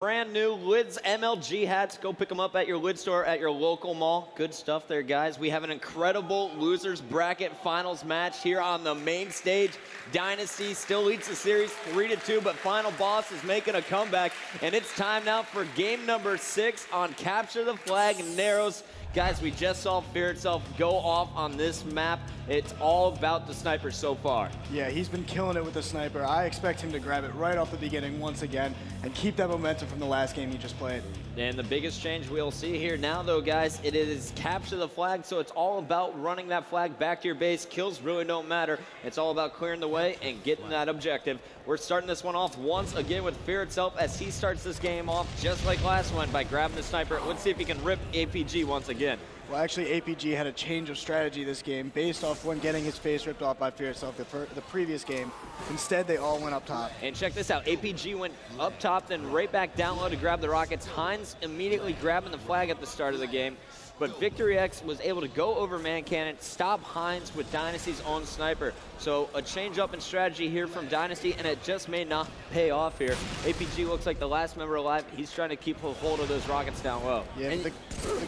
Brand new Lids MLG hats. Go pick them up at your Lid store at your local mall. Good stuff there, guys. We have an incredible losers bracket finals match here on the main stage. Dynasty still leads the series 3-2, but Final Boss is making a comeback, and it's time now for game number 6 on Capture the Flag Narrows. Guys, we just saw Fear Itself go off on this map. It's all about the sniper so far. Yeah, he's been killing it with the sniper. I expect him to grab it right off the beginning once again and keep that momentum from the last game he just played. And the biggest change we'll see here now, though, guys, it is capture the flag, so it's all about running that flag back to your base. Kills really don't matter. It's all about clearing the way and getting that objective. We're starting this one off once again with Fear Itself as he starts this game off just like last one by grabbing the sniper. Let's see if he can rip APG once again. Well, actually, APG had a change of strategy this game based off when getting his face ripped off by Fear Itself the previous game. Instead, they all went up top. And check this out. APG went up top, then right back down low to grab the rockets. Heinz immediately grabbing the flag at the start of the game. But Victory X was able to go over Man Cannon, stop Heinz with Dynasty's own sniper. So a change up in strategy here from Dynasty, and it just may not pay off here. APG looks like the last member alive. He's trying to keep a hold of those rockets down low. Yeah, and the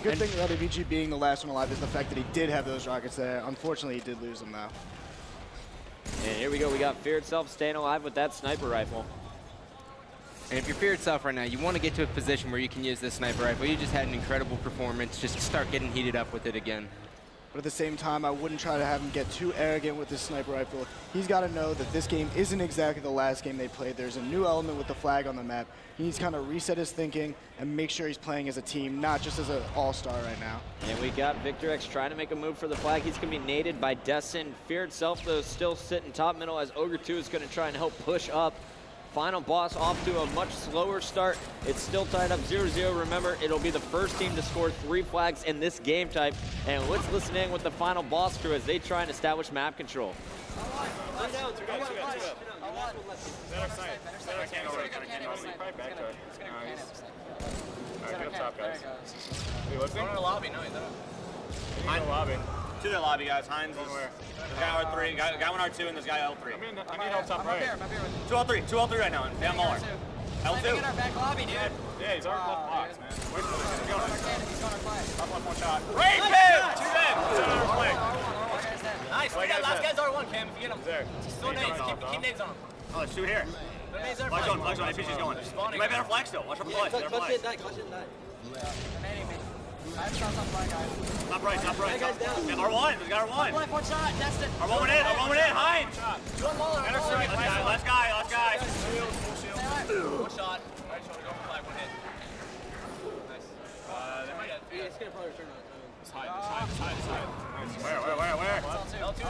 good thing about APG being the last one alive is the fact that he did have those rockets there. Unfortunately, he did lose them though. And here we go. We got Fear Itself staying alive with that sniper rifle. And if you're Fear Itself right now, you want to get to a position where you can use this sniper rifle. You just had an incredible performance. Just start getting heated up with it again. But at the same time, I wouldn't try to have him get too arrogant with this sniper rifle. He's got to know that this game isn't exactly the last game they played. There's a new element with the flag on the map. He needs to kind of reset his thinking and make sure he's playing as a team, not just as an all-star right now. And we got Victor X trying to make a move for the flag. He's going to be naded by Destin. Fear Itself, though, still sitting top middle as Ogre 2 is going to try and help push up. Final Boss off to a much slower start. It's still tied up 0-0. Remember, it'll be the first team to score 3 flags in this game type. And let's listen in with the Final Boss crew as they try and establish map control. To the lobby, guys. Heinz is there's guy R3, guy 1 R2, and there's guy L3. I mean L top right. 2 L3 right now. Yeah, Muller. L2. In our back lobby, dude. Yeah, he's already left box, man. Where's the He's going on fire. top left, 1 shot. Rippin! 2 dead. Nice. Last guy's R1, Cam. If you get him. There. Still nades. Keep nades on him. Oh, let's shoot here. Flags on. APG's going. You might better flag still. Watch out for the flags. Better flags. Top right. Yeah, R1. There's got R1. One shot. Destin. R1 went in. Heinz. One Muller. Last guy. One shot. Right shoulder. Don't flag. One hit. Nice. It's gonna probably return on. It's high. Where?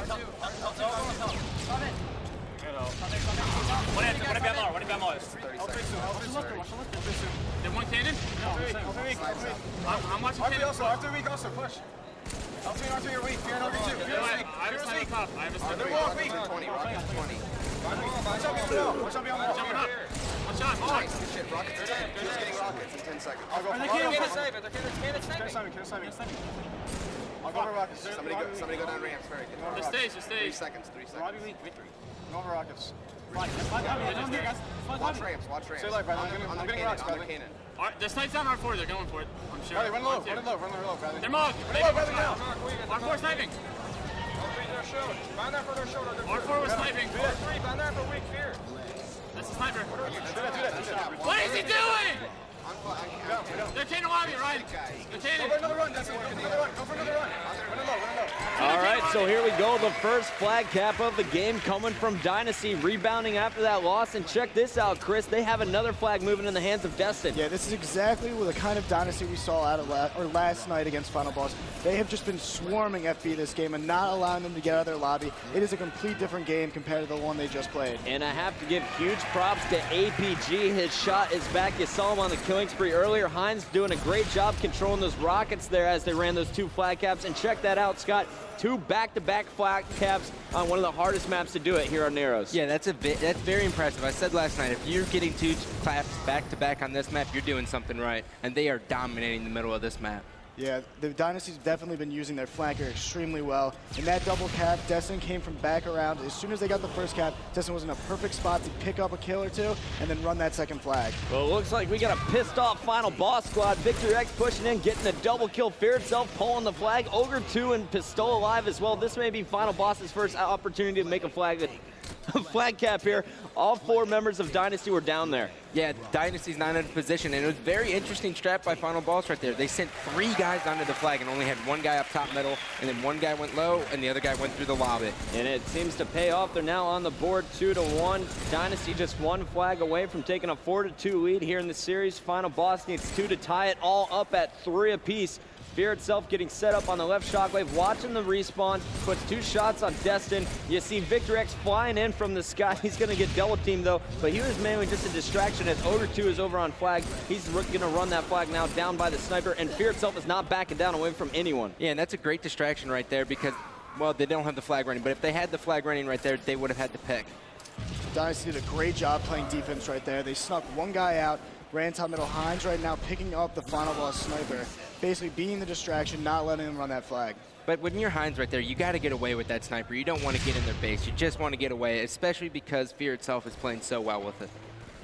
Stop it. One hit Bamar. Did one cannon? I'm watching cannon. After weak also, push. L3 and R3 are weak. Fear and R2. I have a sniper top. They're walk weak. 20. Watch out beyond the wall. Jumping up. One shot. Nice. Good shit. Rockets. Just getting rockets in 10 seconds. I'll go for I'll go for rockets. Somebody go down ramps. Very good. Just stays. 3 seconds. Robbie weak. Victory. Go for rockets. Watch ramps. Stay alive, Bradley. I'm getting rocks, Bradley. The snipe's on R4. They're going for it. I'm sure. Bradley, run low, Bradley. They're mugged. Run low, Bradley, now. R4 sniping. Bind that for their shoulder. R4 was sniping. R3, bind that for weak fear. That's the sniper. Do that. What is he doing? They're cannon lobby, right? They're cannon. Go for another run, Destin. Go for another run. Run low. All right, so here we go. The first flag cap of the game coming from Dynasty, rebounding after that loss. And check this out, Chris. They have another flag moving in the hands of Destin. Yeah, this is exactly the kind of Dynasty we saw out of last night against Final Boss. They have just been swarming FB this game and not allowing them to get out of their lobby. It is a complete different game compared to the one they just played. And I have to give huge props to APG. His shot is back. You saw him on the killing spree earlier. Heinz doing a great job controlling those rockets there as they ran those 2 flag caps. And check that out, Scott. 2 back-to-back flag caps on one of the hardest maps to do it here on Narrows. Yeah, that's very impressive. I said last night, if you're getting 2 claps back-to-back on this map, you're doing something right. And they are dominating the middle of this map. Yeah, the Dynasty's definitely been using their flanker extremely well. In that double cap, Destin came from back around. As soon as they got the first cap, Destin was in a perfect spot to pick up a kill or two and then run that second flag. Well, it looks like we got a pissed off final boss squad. Victor X pushing in, getting a double kill. Fear itself pulling the flag. Ogre 2 and Pistola alive as well. This may be final boss's first opportunity to make a flag cap here. All 4 members of Dynasty were down there. Yeah, Dynasty's not in a position, and it was very interesting strat by Final Boss right there. They sent 3 guys onto the flag and only had 1 guy up top middle, and then 1 guy went low, and the other guy went through the lobby. And it seems to pay off. They're now on the board 2-1. Dynasty just 1 flag away from taking a 4-2 lead here in the series. Final Boss needs 2 to tie it all up at 3 apiece. Fear itself getting set up on the left shockwave, watching the respawn, puts 2 shots on Destin. You see Victor X flying in from the sky. He's going to get double teamed though, but he was mainly just a distraction as Ogre 2 is over on flag. He's going to run that flag now down by the sniper, and Fear itself is not backing down away from anyone. Yeah, and that's a great distraction right there because, well, they don't have the flag running, but if they had the flag running right there, they would have had to pick. Dynasty did a great job playing defense right there. They snuck 1 guy out, ran top middle. Hines right now picking up the final boss sniper, basically being the distraction, not letting them run that flag. But when you're Hines right there, you got to get away with that sniper. You don't want to get in their base. You just want to get away, especially because Fear itself is playing so well with it.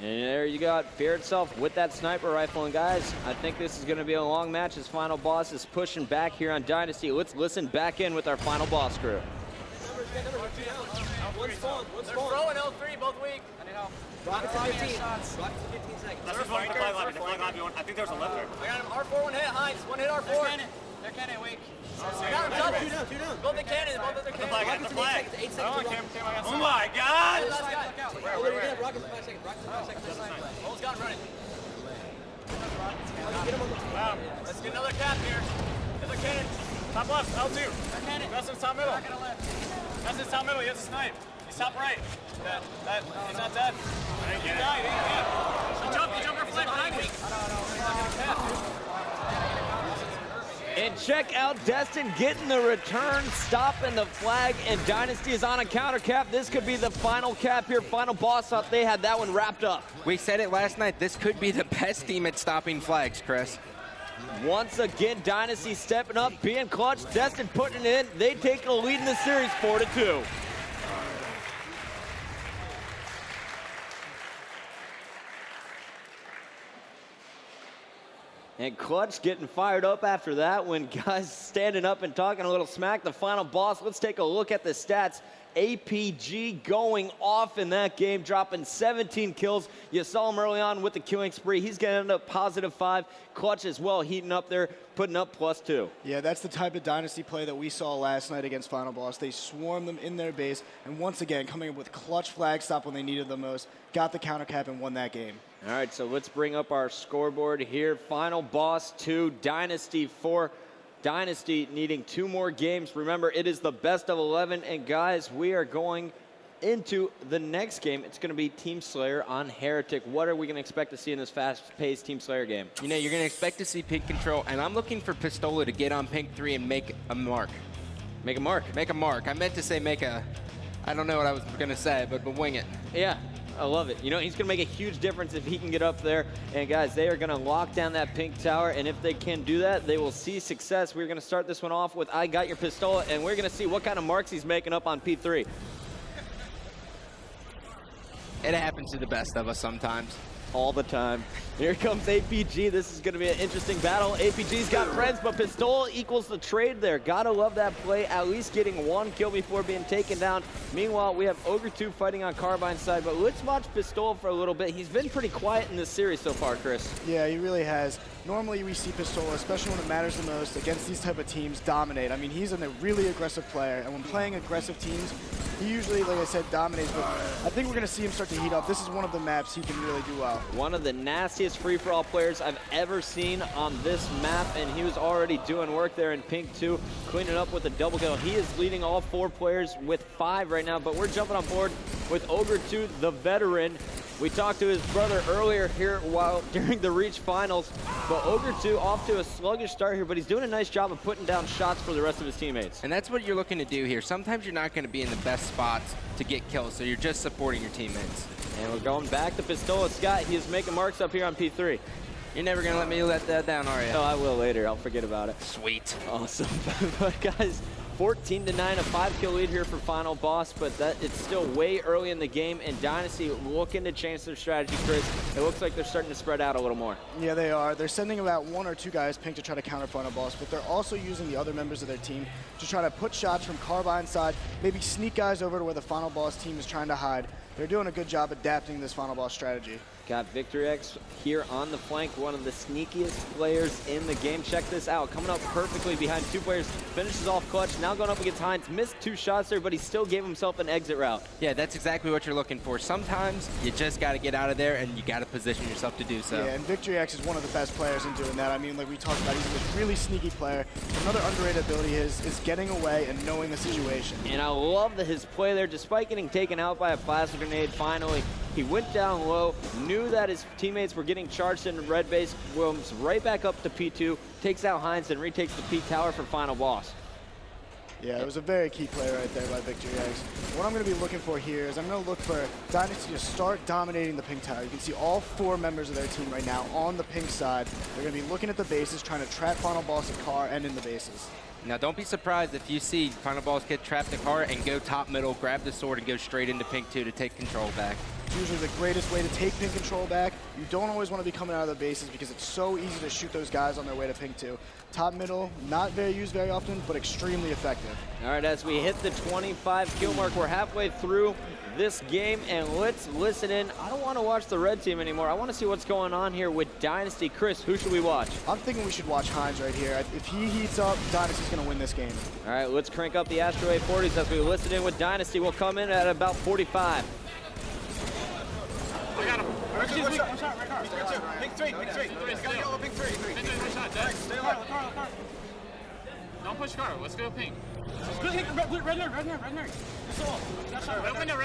And there you got Fear itself with that sniper rifle. And guys, I think this is going to be a long match as Final Boss is pushing back here on Dynasty. Let's listen back in with our Final Boss crew. They're throwing L3 both weak. I need help. Rockets at 15. Rockets at 15 seconds. That's just one flag lobby. I think there's a lifter. I got him. R4, 1 hit. Hines, 1 hit R4. They're cannon weak. I got him double. 2 down. Both the cannon. Both of their cannon. Rockets at 8 seconds. 8 seconds. Oh my God! Last guy. Where? Rockets at 5 seconds. Rockets at 5 seconds. Almost got running. Wow. Let's get another cap here. Another cannon. Top left. L2. Cannon. Justin's top middle. Justin's top middle. He has a snipe. He's top right. He's not dead. He died. He jumped our flank behind me. And check out Destin getting the return, stopping the flag, and Dynasty is on a counter cap. This could be the final cap here. Final Boss thought they had that one wrapped up. We said it last night. This could be the best team at stopping flags, Chris. Once again, Dynasty stepping up, being clutch. Destin putting it in. They take the lead in the series 4-2. And Clutch getting fired up after that when guys standing up and talking a little smack. The Final Boss, let's take a look at the stats. APG going off in that game, dropping 17 kills. You saw him early on with the killing spree. He's going to end up +5. Clutch as well, heating up there, putting up +2. Yeah, that's the type of Dynasty play that we saw last night against Final Boss. They swarmed them in their base, and once again, coming up with clutch flag stop when they needed the most, got the counter cap and won that game. All right, so let's bring up our scoreboard here. Final Boss 2, Dynasty 4. Dynasty needing 2 more games. Remember, it is the best of 11. And guys, we are going into the next game. It's going to be Team Slayer on Heretic. What are we going to expect to see in this fast-paced Team Slayer game? You know, you're going to expect to see pink control, and I'm looking for Pistola to get on pink 3 and make a mark. Make a mark? Make a mark. I meant to say make a, I don't know what I was going to say, but wing it. Yeah. I love it. You know, he's going to make a huge difference if he can get up there. And, guys, they are going to lock down that pink tower. And if they can do that, they will see success. We're going to start this one off with I Got Your Pistola. And we're going to see what kind of marks he's making up on P3. It happens to the best of us sometimes. All the time. Here comes APG. This is going to be an interesting battle. APG's got friends, but Pistola equals the trade there. Gotta love that play. At least getting 1 kill before being taken down. Meanwhile, we have Ogre 2 fighting on Carbine's side, but let's watch Pistola for a little bit. He's been pretty quiet in this series so far, Chris. Yeah, he really has. Normally we see Pistola, especially when it matters the most, against these type of teams, dominate. I mean, he's a really aggressive player, and when playing aggressive teams, he usually, like I said, dominates, but I think we're going to see him start to heat up. This is one of the maps he can really do well. One of the nastiest free-for-all players I've ever seen on this map, and he was already doing work there in pink 2, cleaning up with a double kill. He is leading all 4 players with 5 right now, but we're jumping on board with Ogre 2, the veteran. We talked to his brother earlier here during the Reach Finals, but Ogre 2 off to a sluggish start here, but he's doing a nice job of putting down shots for the rest of his teammates. And that's what you're looking to do here. Sometimes you're not going to be in the best spots to get kills, so you're just supporting your teammates. And we're going back to Pistola. Scott, he is making marks up here on P3. You're never going to let me let that down, are you? No, I will later. I'll forget about it. Sweet. Awesome. But guys, 14-9, a 5-kill lead here for Final Boss, but it's still way early in the game, and Dynasty looking to change their strategy, Chris. It looks like they're starting to spread out a little more. Yeah, they are. They're sending about 1 or 2 guys pink to try to counter Final Boss, but they're also using the other members of their team to try to put shots from Carbine side, maybe sneak guys over to where the Final Boss team is trying to hide. They're doing a good job adapting this Final Boss strategy. Got Victory X here on the flank, one of the sneakiest players in the game. Check this out, coming up perfectly behind 2 players, finishes off clutch, now going up against Hines. Missed 2 shots there, but he still gave himself an exit route. Yeah, that's exactly what you're looking for. Sometimes you just got to get out of there, and you got to position yourself to do so. Yeah, and Victory X is one of the best players in doing that. I mean, like we talked about, he's a really sneaky player. Another underrated ability is getting away and knowing the situation. And I love his play there, despite getting taken out by a plasma grenade. Finally, he went down low, knew that his teammates were getting charged in red base, Williams right back up to P2, takes out Hines and retakes the P tower for Final Boss. Yeah, it was a very key play right there by Victory X. What I'm going to be looking for here is I'm going to look for Dynasty to start dominating the pink tower. You can see all 4 members of their team right now on the pink side. They're going to be looking at the bases, trying to trap Final Boss at car and in the bases. Now, don't be surprised if you see Final Boss get trapped at car and go top middle, grab the sword, and go straight into pink 2 to take control back. It's usually the greatest way to take pink control back. You don't always want to be coming out of the bases because it's so easy to shoot those guys on their way to pink 2. Top middle, not very used very often, but extremely effective. All right, as we hit the 25 kill mark, we're halfway through this game, and let's listen in. I don't want to watch the red team anymore. I want to see what's going on here with Dynasty. Chris, who should we watch? I'm thinking we should watch Hines right here. If he heats up, Dynasty's going to win this game. All right, let's crank up the Astro 840s as we listen in with Dynasty. We'll come in at about 45. I got him. One shot, right car. Pink 3, pink 3. Let's go. Pink 3. One shot, Dex. Stay alive. Don't push car. Let's go pink. Red nerd. Red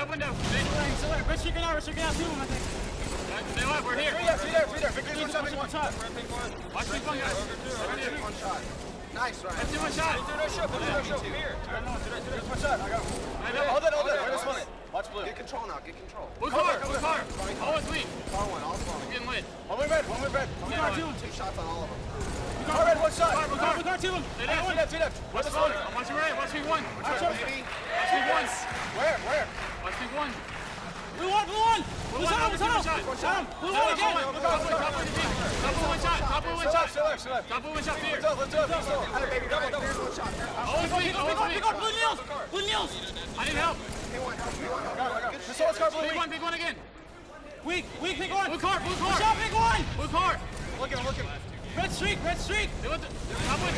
window. Red streaking out, 2 of them, I think. Stay alive. We're here. Three there. Victory, one shot. Watch pink one, guys. One shot. Nice, Ryan. Let's do one shot. Here. One shot. I got him. Hold it. Wait a minute. Watch blue. Get control now. Get control. Blue car. Always weak. Car 1, all spawn. We're getting lit. One with red. Blue car 2. 2 shots on all of them. Car red, 1 shot. Blue car 2. Three left. Watch the one. Watch your right. Watch pink 1. Watch pink 1. Where? Watch pink 1. Blue one. Blue shot. Blue one again. Top blue one shot. Here. Let's do it. Here's 1 shot. Always weak. Blue nails. I need help. This one's car blue. Big one again. Weak, pick 1. Blue car. Shot, pick 1. Blue car. Look at him. Red streak. They want top one.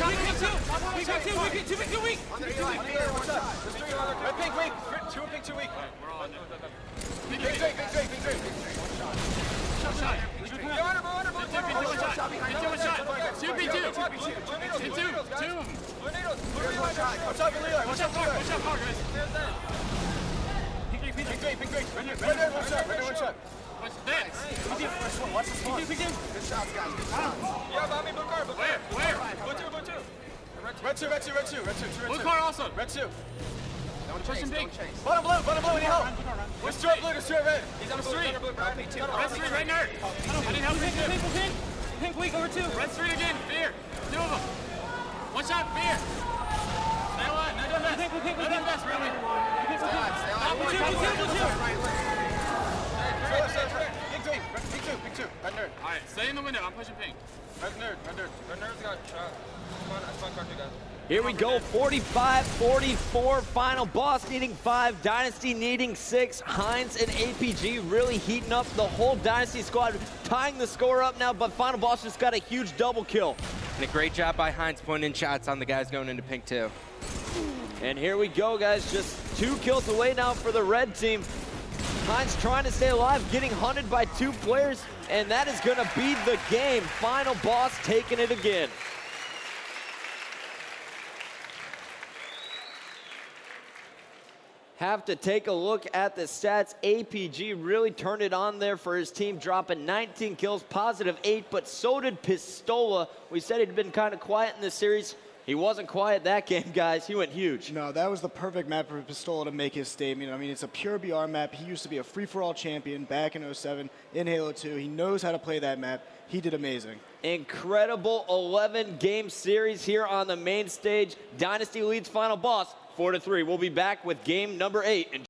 Weak, 2 weak. Under Eli. One shot. Red pink weak. 2 weak. We're all under. Big three. Shot. Under. One shot. 2 P2. P2. 2 of them. Watch out, Leland. Watch out, car, guys. Pink three. Red nerd, 1 shot. What's that? Watch the spawn. Good shots, guys. Good shots. Yeah, behind me, blue car. Where? Blue 2. Red 2. Blue car also. Red 2. Push him big. Bottom blue, any help? There's 2 blue, there's 2 red. He's on the street. Red 3, right nerd. I need help. Pink weak over 2. Red 3 again. Fear. 2 of them. 1 shot. Fear. Stay alive. No done best. No done best, really. Pink 2. Red nerd. All right, stay in the window. I'm pushing pink. Red nerd's got shot. I spawned car 2 guys. Here we go, 45-44, Final Boss needing 5, Dynasty needing 6. Hines and APG really heating up the whole Dynasty squad, tying the score up now, but Final Boss just got a huge double kill. And a great job by Hines pointing in shots on the guys going into pink 2. And here we go, guys, just 2 kills away now for the red team. Hines trying to stay alive, getting hunted by 2 players, and that is gonna be the game. Final Boss taking it again. Have to take a look at the stats. APG really turned it on there for his team, dropping 19 kills, +8, but so did Pistola. We said he'd been kind of quiet in this series. He wasn't quiet that game, guys. He went huge. No, that was the perfect map for Pistola to make his statement. I mean, it's a pure BR map. He used to be a free-for-all champion back in 07 in Halo 2. He knows how to play that map. He did amazing. Incredible 11-game series here on the main stage. Dynasty leads final boss 4-3. We'll be back with game number 8.